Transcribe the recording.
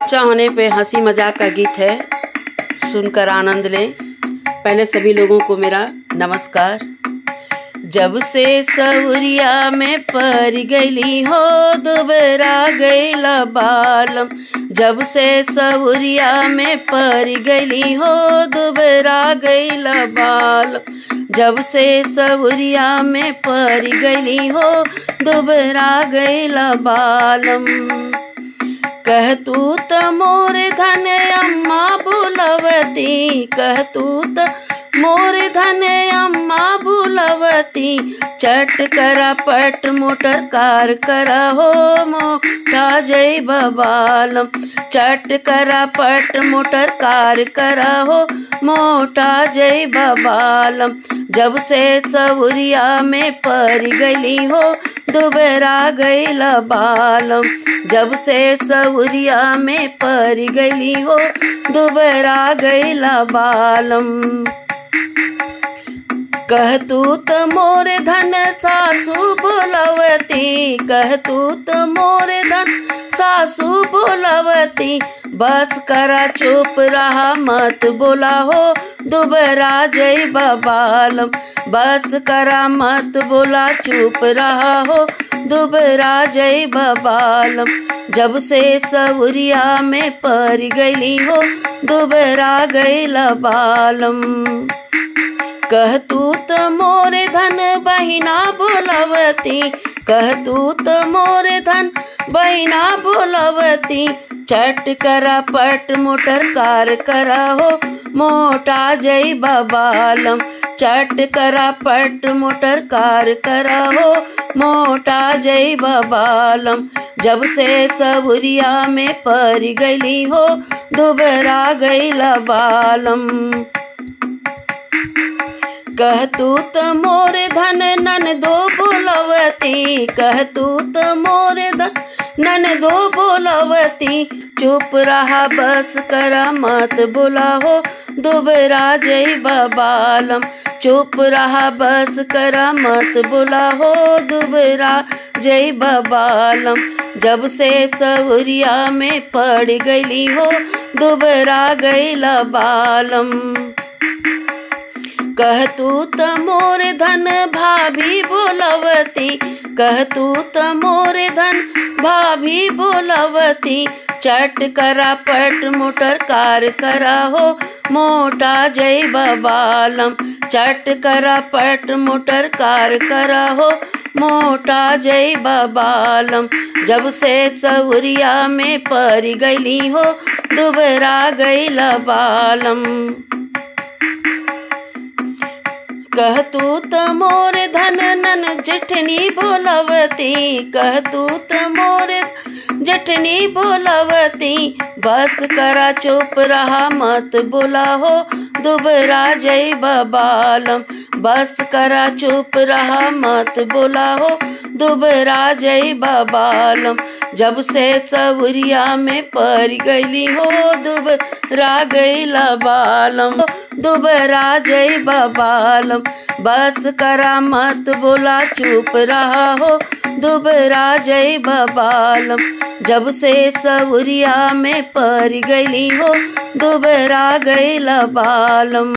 बच्चा होने पे हंसी मजाक का गीत है, सुनकर आनंद लें। पहले सभी लोगों को मेरा नमस्कार। जब से सवरिया में पर गईली हो दुबरा गईला बालम, जब से सवरिया में पर गईली हो दुबरा गईला बालम, जब से सवरिया में पर गईली हो दुबरा गईला बालम। कह तू त मोर धन अम्मा बुलवती, कह तू त मोर धन अम्मा बुलवती, चट करा पट मोटर कार करा हो मोटा जय बबालम, चट करा पट मोटर कार करा हो मोटा जय बबालम। जब से सवरिया में पर गईली हो दुबरा गईला बालम, जब से सवरिया में पर गईली हो दुबरा गईला बालम। कह तू त मोर धन सासू बोलवती, कह तू त मोर धन सासू बोलवती, बस करा चुप रहा मत बोला हो दुबरा जय बबालम, बस करा मत बोला चुप रहा हो दुबरा जय बबालम। जब से सवरिया में पर गईली हो दुबरा गईला बालम। कह तू त मोर धन बहिना बोलवती, कह तू त मोर धन बहिना बोलवती, चट करा पट मोटर कार करा हो मोटा जय बबालम, चट करा पट मोटर कार करा हो मोटा जय बबालम। जब से सवरिया में पर गईली हो दुबरा गईला बालम। कह तू त मोर धन नन दो बोलवती, कह तू त मोर धन नन दो बोलवती, चुप रहा बस करा मत बोला हो दुबरा जय बबालम, चुप रहा बस करा मत बोला हो दुबरा जय बबालम। जब से सवरिया में पड़ गईली हो दुबरा गईला बालम। कह तू त मोर धन भाभी बोलवती, कह तू त मोर धन भाभी बोलवती, चट करा पट मोटर कार करा हो मोटा जय बबालम, चट करा पट मोटर कार करा हो मोटा जय बबालम। जब से सवरिया में पर गईली हो दुबरा गईला बालम। कह तू त मोर धन नन जेठनी बोलवती, कह तू त मोर जेठनी बोलवती, बस करा चुप रहा मत बोला हो दुबरा जय बबालम, बस करा चुप रहा मत बोला हो दुबरा जय बबालम। जब से सवरिया में पर गईली हो दुबरा गईला बालम, दुबरा जय बबालम, बस करा मत बोला चुप रहा हो दुबरा जय बबालम। जब से सवरिया में पर गईली हो दुबरा गईला बालम।